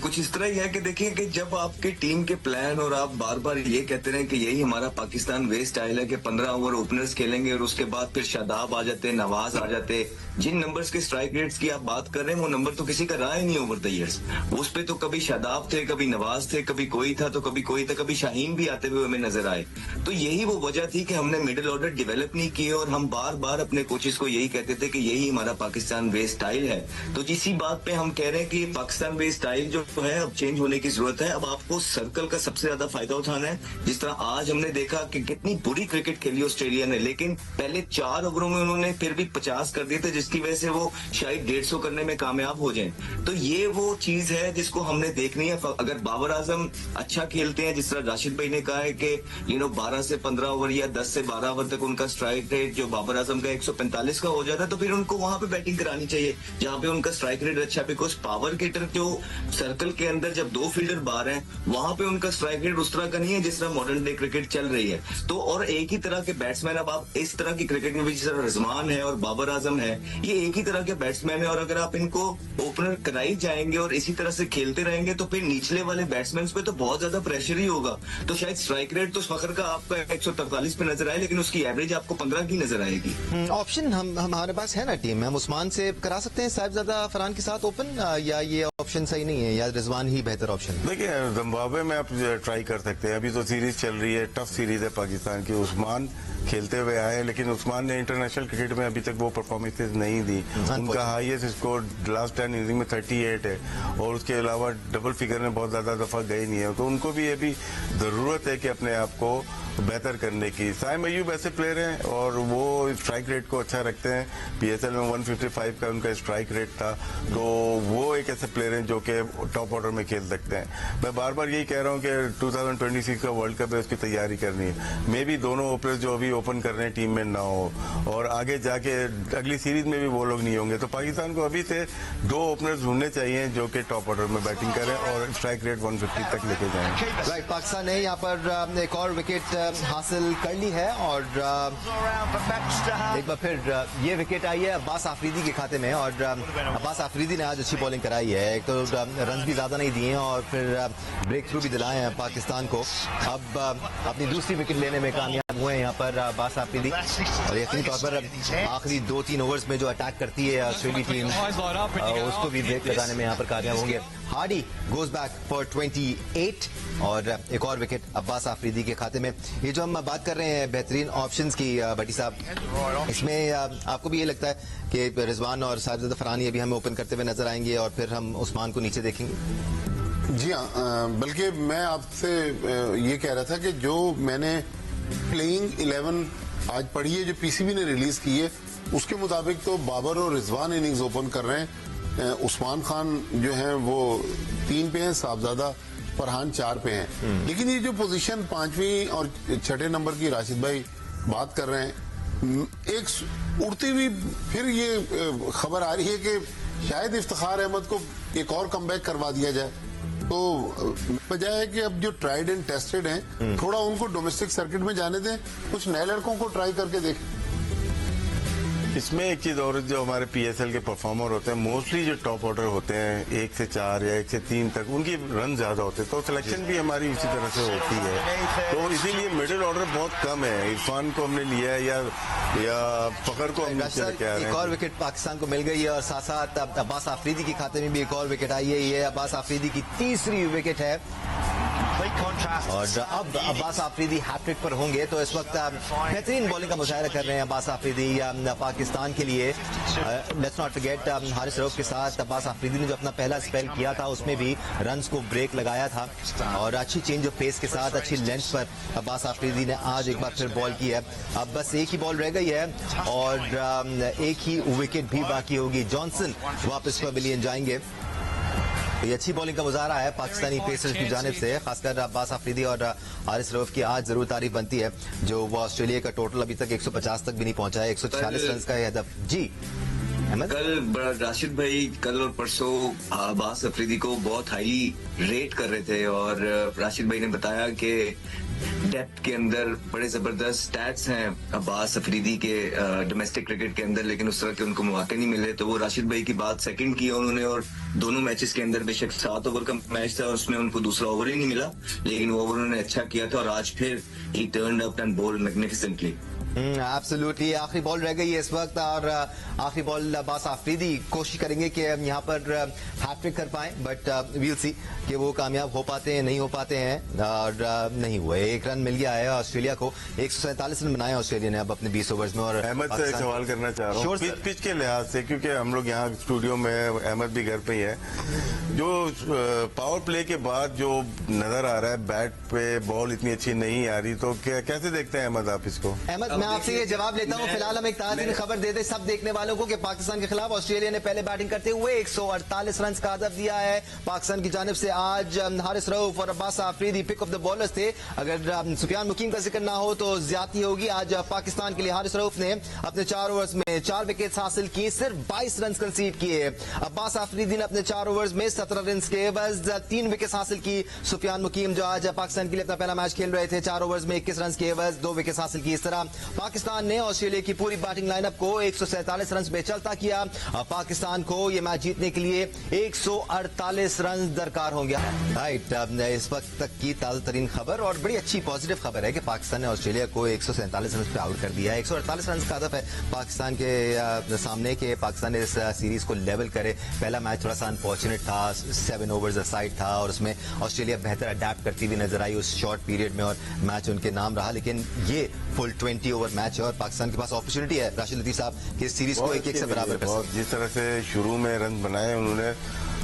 कुछ इस तरह ही है कि देखिए कि जब आपके टीम के प्लान और आप बार बार ये कहते रहे कि यही हमारा पाकिस्तान वे स्टाइल है कि 15 ओवर ओपनर्स खेलेंगे और उसके बाद फिर शादाब आ जाते, नवाज आ जाते, जिन नंबर्स के स्ट्राइक रेट्स की आप बात कर रहे हैं वो नंबर तो किसी का रहा ही नहीं ओवर द ईयर्स। उस पे तो कभी शादाब थे, कभी नवाज थे, कभी कोई था तो कभी कोई था, कभी शाहीन भी आते हुए हमें नजर आए। तो यही वो वजह थी कि हमने मिडिल ऑर्डर डेवलप नहीं किए और हम बार बार अपने कोचेस को यही कहते थे कि यही हमारा पाकिस्तान वे स्टाइल है। तो इसी बात पे हम कह रहे हैं कि पाकिस्तान बेस्ड स्टाइल जो है अब चेंज होने की जरूरत है। अब आपको सर्कल का सबसे ज्यादा फायदा उठाना है। जिस तरह आज हमने देखा कि कितनी बुरी क्रिकेट खेली ऑस्ट्रेलिया ने, लेकिन पहले 4 ओवरों में उन्होंने फिर भी 50 कर दिए थे, जिसकी वजह से वो शायद 150 करने में कामयाब हो जाएं। तो ये वो चीज है जिसको हमने देखनी है। अगर बाबर आजम अच्छा खेलते हैं, जिस तरह राशिद भाई ने कहा है कि 12 से 15 ओवर या 10 से 12 ओवर तक उनका स्ट्राइक रेट जो बाबर आजम का 145 का हो जाता है, तो फिर उनको वहां पे बैटिंग करानी चाहिए जहां पे उनका स्ट्राइक रेट अच्छा। बिकॉज पावर हिटर जो सर्कल के अंदर जब 2 फील्डर बाहर हैं, वहां पे उनका स्ट्राइक रेट उस तरह का नहीं है जिस तरह मॉडर्न डे क्रिकेट चल रही है। तो और एक ही तरह के बैट्समैन, अब आप इस तरह की क्रिकेट में भी जिस तरह रिजवान है और बाबर आजम है, ये एक ही तरह के बैट्समैन है। और अगर आप इनको ओपनर कराई जाएंगे और इसी तरह से खेलते रहेंगे तो फिर निचले वाले बैट्समैन पे तो बहुत ज्यादा प्रेशर ही होगा। तो शायद स्ट्राइक रेट तो फखर का आपका 143 पे नजर आए, लेकिन उसकी एवरेज आपको 15 की नजर आएगी। ऑप्शन हमारे पास है ना टीम में, हम उस्मान से करा सकते हैं साहिबजादा फरहान के साथ ओपन, या ये ऑप्शन सही नहीं है, या रिजवान ही बेहतर ऑप्शन है? देखिए, जिम्बाब्वे में आप ट्राई कर सकते हैं। अभी तो सीरीज चल रही है, टफ सीरीज है पाकिस्तान की। उस्मान खेलते हुए आए, लेकिन उस्मान ने इंटरनेशनल क्रिकेट में अभी तक वो परफॉर्मेंसेज नहीं दी। उनका हाईएस्ट स्कोर लास्ट 10 इनिंग में 38 है, और उसके अलावा डबल फिगर में बहुत ज्यादा दफा गए नहीं है। तो उनको भी ये भी जरूरत है कि अपने आप को बेहतर करने की। साइम अयूब ऐसे प्लेयर हैं और वो स्ट्राइक रेट को अच्छा रखते हैं। पीएसएल में 155 का उनका स्ट्राइक रेट था, तो वो एक ऐसे प्लेयर हैं जो कि टॉप ऑर्डर में खेल सकते हैं। मैं बार बार यही कह रहा हूं कि 2026 का वर्ल्ड कप है, उसकी तैयारी करनी है। मे भी दोनों ओपनर्स जो अभी ओपन कर रहे हैं टीम में ना हो, और आगे जाके अगली सीरीज में भी वो लोग नहीं होंगे। तो पाकिस्तान को अभी से 2 ओपनर्स ढूंढने चाहिए जो कि टॉप ऑर्डर में बैटिंग करें और स्ट्राइक रेट 150 तक लेके जाएं। राइट, पाकिस्तान ने यहाँ पर एक और विकेट हासिल कर ली है, और एक बार फिर ये विकेट आई है अब्बास आफरीदी के खाते में। और अब्बास आफरीदी ने आज अच्छी बॉलिंग कराई है। एक तो रन भी ज्यादा नहीं दिए हैं और फिर ब्रेक थ्रू भी दिलाए हैं पाकिस्तान को। अब अपनी दूसरी विकेट लेने में कामयाब हुए हैं यहाँ पर अब्बास आफरीदी, और यकीनी तौर पर आखिरी 2-3 ओवर्स में जो अटैक करती है ऑस्ट्रेलिया टीम, उसको भी ब्रेक लगाने में यहाँ पर कामयाब होंगे। हार्डी गोज बैक फॉर 28, और एक और विकेट अब्बास आफरीदी के खाते में। ये जो हम बात कर रहे हैं बेहतरीन ऑप्शंस की, भट्टी साहब, इसमें आपको भी ये लगता है कि रिजवान और साहिबजादा फरहान अभी हमें ओपन करते हुए नजर आएंगे और फिर हम उस्मान को नीचे देखेंगे? जी हाँ, बल्कि मैं आपसे ये कह रहा था कि जो मैंने प्लेइंग 11 आज पढ़ी है, जो पीसीबी ने रिलीज की है, उसके मुताबिक तो बाबर और रिजवान इनिंग्स ओपन कर रहे हैं। उस्मान खान जो है वो 3 पे हैं, साहबजादा फरहान 4 पे हैं। लेकिन ये जो पोजीशन 5वीं और 6ठे नंबर की राशिद भाई बात कर रहे हैं, एक उड़ती हुई फिर ये खबर आ रही है कि शायद इफ्तिखार अहमद को एक और कमबैक करवा दिया जाए। तो वजह है कि अब जो ट्राइड एंड टेस्टेड हैं, थोड़ा उनको डोमेस्टिक सर्किट में जाने दें, कुछ नए लड़कों को ट्राई करके देखें। इसमें एक चीज और, जो हमारे पीएसएल के परफॉर्मर होते हैं, मोस्टली जो टॉप ऑर्डर होते हैं 1 से 4 या 1 से 3 तक, उनकी रन ज्यादा होते हैं, तो सिलेक्शन भी हमारी उसी तरह से होती है। तो इसीलिए मिडिल ऑर्डर बहुत कम है। इरफान को हमने लिया है या फखर को हमने लेके आ रहे हैं। एक और विकेट पाकिस्तान को मिल गई है, और साथ साथ अब्बास आफरीदी के खाते में भी एक और विकेट आई है। ये अब्बास आफरीदी की तीसरी विकेट है, और अब अब्बास आफरीदी हैट्रिक पर होंगे। तो इस वक्त बेहतरीन बॉलिंग का मुजाहरा कर रहे हैं अब्बास आफरीदी पाकिस्तान के लिए। Let's not forget Haris Rauf के साथ अब्बास आफरीदी ने जो अपना पहला स्पेल किया था, उसमें भी रन्स को ब्रेक लगाया था, और अच्छी चेंज ऑफ पेस के साथ अच्छी लेंथ पर अब्बास आफरीदी ने आज एक बार फिर बॉल की है। अब बस एक ही बॉल रह गई है और एक ही विकेट भी बाकी होगी। जॉनसन वापस पवेलियन जाएंगे। ये अच्छी बॉलिंग का मुजाहरा है पाकिस्तानी पेसर्स की जानिब से, खासकर अब्बास आफरीदी और हारिस रऊफ की आज जरूर तारीफ बनती है, जो वो ऑस्ट्रेलिया का टोटल अभी तक 150 तक भी नहीं पहुंचा है। 146 रन का हदफ। जी अहमद, कल राशिद भाई कल और परसों अब्बास अफरीदी को बहुत हाई रेट कर रहे थे, और राशिद भाई ने बताया कि डेप्थ के अंदर बड़े जबरदस्त स्टैट्स हैं अब्बास अफरीदी के डोमेस्टिक क्रिकेट के अंदर, लेकिन उस तरह के उनको मौके नहीं मिले। तो वो राशिद भाई की बात सेकंड की उन्होंने, और दोनों मैचेस के अंदर बेशक 7 ओवर का मैच था और उसमें उनको दूसरा ओवर ही नहीं मिला, लेकिन वो ओवर उन्होंने अच्छा किया था, और आज फिर ही turned up and bowled magnificently. Absolutely आखिरी बॉल रह गई है इस वक्त और आखिरी बॉल अब्बास आफरीदी कोशिश करेंगे कि यहाँ पर हैट्रिक कर पाए, बट वील सी कि वो कामयाब हो पाते हैं नहीं हो पाते हैं, और नहीं हुए। एक रन मिल गया है ऑस्ट्रेलिया को, 147 रन बनाए ऑस्ट्रेलिया ने अब अपने 20 ओवर्स में। और अहमद से एक सवाल करना चाह रहा हूँ पिच के लिहाज से, क्योंकि हम लोग यहाँ स्टूडियो में, अहमद भी घर पे ही है, जो पावर प्ले के बाद जो नजर आ रहा है बैट पे बॉल इतनी अच्छी नहीं आ रही, तो कैसे देखते हैं अहमद आप इसको? अहमद, मैं आपसे ये जवाब लेता हूँ। फिलहाल हम एक ताज़ा खबर दे दें सब देखने वालों को कि पाकिस्तान के खिलाफ ऑस्ट्रेलिया ने पहले बैटिंग करते हुए 148 रन का हदफ दिया है पाकिस्तान की जानिब से। आज हारिस रऊफ और Abbas Afridi pick of the bowlers थे। अगर सुफियान मुकीम का जिक्र ना हो तो ज्यादती होगी। आज पाकिस्तान के लिए हारिस रऊफ ने अपने 4 ओवर्स में 4 विकेट हासिल किए, सिर्फ 22 रन कंसीड किए। अब्बास आफरीदी ने अपने 4 ओवर्स में 17 रन के एवज 3 विकेट हासिल की। सुफियान मुकीम जो आज पाकिस्तान के लिए अपना पहला मैच खेल रहे थे, 4 ओवर्स में 21 रन के एवज 2 विकेट हासिल की। इस तरह पाकिस्तान ने ऑस्ट्रेलिया की पूरी बैटिंग लाइनअप को 147 रन पे चलता किया। पाकिस्तान को यह मैच जीतने के लिए 148 रन दरकार होंगे। राइट, इस वक्त तक की ताज़ा तरीन खबर और बड़ी अच्छी पॉजिटिव खबर है कि पाकिस्तान ने ऑस्ट्रेलिया को 147 रन पे आउट कर दिया है। 148 रन का हदफ है पाकिस्तान के सामने कि पाकिस्तान ने इस सीरीज को लेवल करे। पहला मैच थोड़ा सा अनफॉर्चुनेट था, 7 ओवर्स साइड था और उसमें ऑस्ट्रेलिया बेहतर अडेप्ट करती हुई नजर आई उस शॉर्ट पीरियड में और मैच उनके नाम रहा। लेकिन ये फुल 20 ओवर मैच है और पाकिस्तान के पास अपॉर्चुनिटी है राशिद लतीफ साहब कि इस सीरीज को 1-1 से बराबर कर सकते। जिस तरह से शुरू में रन बनाए उन्होंने,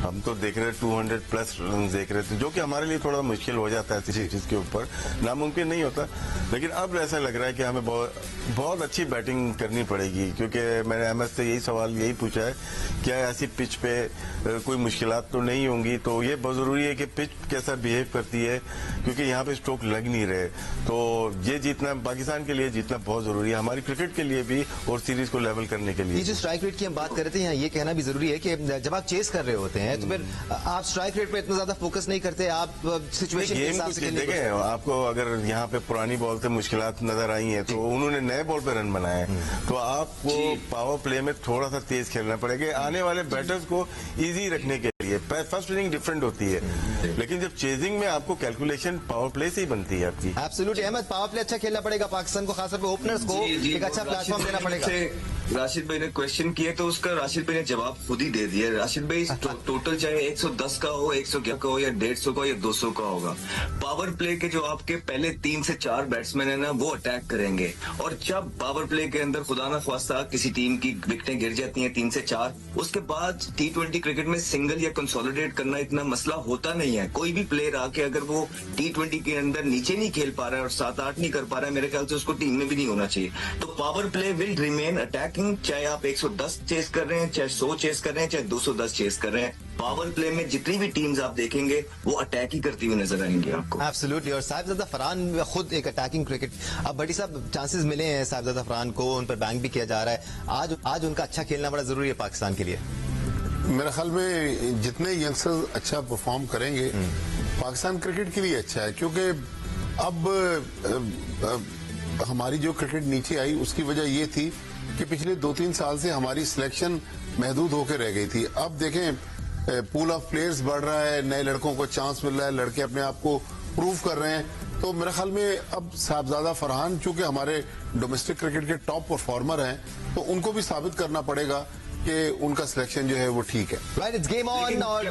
हम तो देख रहे 200 प्लस रन देख रहे थे, जो कि हमारे लिए थोड़ा मुश्किल हो जाता है सीरीज के ऊपर, नामुमकिन नहीं होता। लेकिन अब ऐसा लग रहा है कि हमें बहुत अच्छी बैटिंग करनी पड़ेगी, क्योंकि मैंने अहमद से यही पूछा है क्या ऐसी पिच पे कोई मुश्किलात तो नहीं होंगी। तो ये बहुत जरूरी है कि पिच कैसा बिहेव करती है, क्योंकि यहाँ पे स्ट्रोक लग नहीं रहे। तो ये जीतना पाकिस्तान के लिए जीतना बहुत जरूरी है, हमारी क्रिकेट के लिए भी और सीरीज को लेवल करने के लिए। ये जो स्ट्राइक रेट की हम बात कर रहे थे, यहाँ ये कहना भी जरूरी है कि जब आप चेस कर रहे होते हैं तो फिर आप स्ट्राइक रेट पे इतना ज्यादा फोकस नहीं करते, आप सिचुएशन के हिसाब से देखें। आपको अगर यहाँ पे पुरानी बॉल से मुश्किलात नजर आई हैं तो उन्होंने नए बॉल पे रन बनाए, तो आपको पावर प्ले में थोड़ा सा तेज खेलना पड़ेगा आने वाले बैटर्स को इजी रखने के लिए। फर्स्ट इनिंग डिफरेंट होती है, लेकिन जब चेजिंग में आपको कैलकुलेशन पावर प्ले से ही बनती है आपकी। एब्सोल्युटली अहमद, पावर प्ले अच्छा खेलना पड़ेगा पाकिस्तान को, खासतौर पे ओपनर्स को एक अच्छा प्लेटफॉर्म देना पड़ेगा। राशिद भाई ने क्वेश्चन किया तो उसका राशिद भाई ने जवाब खुद ही दे दिया। राशिद भाई टोटल चाहे 110 का हो, 111 का हो या 150 का या 200 का होगा, पावर प्ले के जो आपके पहले 3 से 4 बैट्समैन है ना, वो अटैक करेंगे। और जब पावर प्ले के अंदर खुदा ना ख्वास्ता किसी टीम की विकेटें गिर जाती हैं 3 से 4, उसके बाद T20 क्रिकेट में सिंगल या कंसोलिडेट करना इतना मसला होता नहीं है। कोई भी प्लेयर आके अगर वो T20 के अंदर नीचे नहीं खेल पा रहा है और 7-8 नहीं कर पा रहा है, मेरे ख्याल से उसको टीम में भी नहीं होना चाहिए। तो power play will remain attacking, चाहे आप 110 चेस कर रहे हैं, चाहे 100 चेस कर रहे हैं, चाहे 210 चेस कर रहे हैं। पावर प्ले में जितनी भी टीम्स आप देखेंगे वो अटैक ही करती हुई नजर आएंगी आपको। एब्सोल्युटली, और साहिबजादा फरहान खुद एक अटैकिंग क्रिकेट, अब बड़ी साहब चांसेस मिले हैं साहिबजादा फरहान को, उन पर बैंक भी किया जा रहा है। आज उनका अच्छा खेलना बड़ा जरूरी है पाकिस्तान के लिए। मेरे ख्याल में जितने यंगस्टर्स अच्छा परफॉर्म करेंगे पाकिस्तान क्रिकेट के लिए अच्छा है, क्योंकि अब हमारी जो क्रिकेट नीचे आई उसकी वजह ये थी कि पिछले 2-3 साल से हमारी सिलेक्शन महदूद होकर रह गई थी। अब देखें पूल ऑफ प्लेयर्स बढ़ रहा है, नए लड़कों को चांस मिल रहा है, लड़के अपने आप को प्रूव कर रहे हैं। तो मेरे ख्याल में अब साहिबजादा फरहान चूंकि हमारे डोमेस्टिक क्रिकेट के टॉप परफॉर्मर हैं, तो उनको भी साबित करना पड़ेगा कि उनका सिलेक्शन जो है वो ठीक है। Right, it's game on. और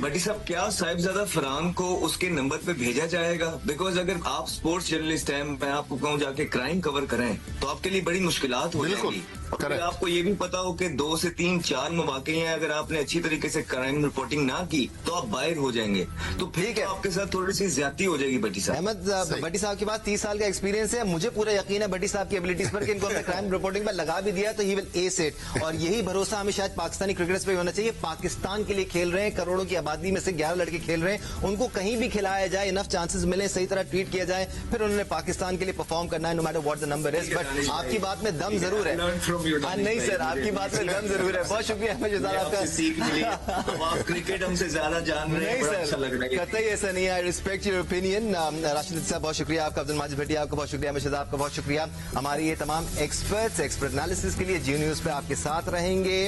बटी साहब क्या साहिबजादा फरहान को उसके नंबर पे भेजा जाएगा? बिकॉज अगर आप स्पोर्ट्स जर्नलिस्ट हैं, मैं आपको कहूँ जाके क्राइम कवर करें तो आपके लिए बड़ी मुश्किलात हो जाएगी। अगर आपको ये भी पता हो कि 2 से 3, 4 मौके हैं, अगर आपने अच्छी तरीके से क्राइम रिपोर्टिंग ना की तो आप बाहर हो जाएंगे, तो फिर आपके साथ थोड़ी सी ज्यादती हो जाएगी। बटी साहब, अहमद, बटी साहब के पास 30 साल का एक्सपीरियंस है, मुझे पूरा यकीन है बटी साहब की एबिलिटीज पर कि इनको हमने क्राइम रिपोर्टिंग पर लगा भी दिया तो ही विल एस इट। और यही भरोसा हमें शायद पाकिस्तानी क्रिकेटर्स पे होना चाहिए। पाकिस्तान के लिए खेल रहे हैं, करोड़ों की आबादी में से 11 लड़के खेल रहे हैं, उनको कहीं भी खिलाया जाए, इनफ चांसेस मिले, सही तरह ट्रीट किया जाए, फिर उन्होंने पाकिस्तान के लिए परफॉर्म करना है, no matter what the number is. But आपकी बात में दम जरूर है। नहीं सर, आपकी बात में दम जरूर है। बहुत शुक्रिया आपका, सीख मिली। आप क्रिकेट हमसे ज्यादा जान रहे हैं, बड़ा अच्छा लग रहा है। कतई ऐसा नहीं है। I respect your opinion. Rashid साहब बहुत शुक्रिया आपका, अब्दुल माजिद भट्टी आपका बहुत शुक्रिया, मिर्शद आपका बहुत शुक्रिया। हमारे ये तमाम एक्सपर्ट एनालिसिस के लिए जी न्यूज पे आपके साथ रहेंगे।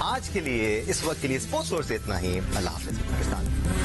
आज के लिए, इस वक्त के लिए स्पोर्ट्स फ्लोर से इतना ही। अल्लाह हाफिज पाकिस्तान।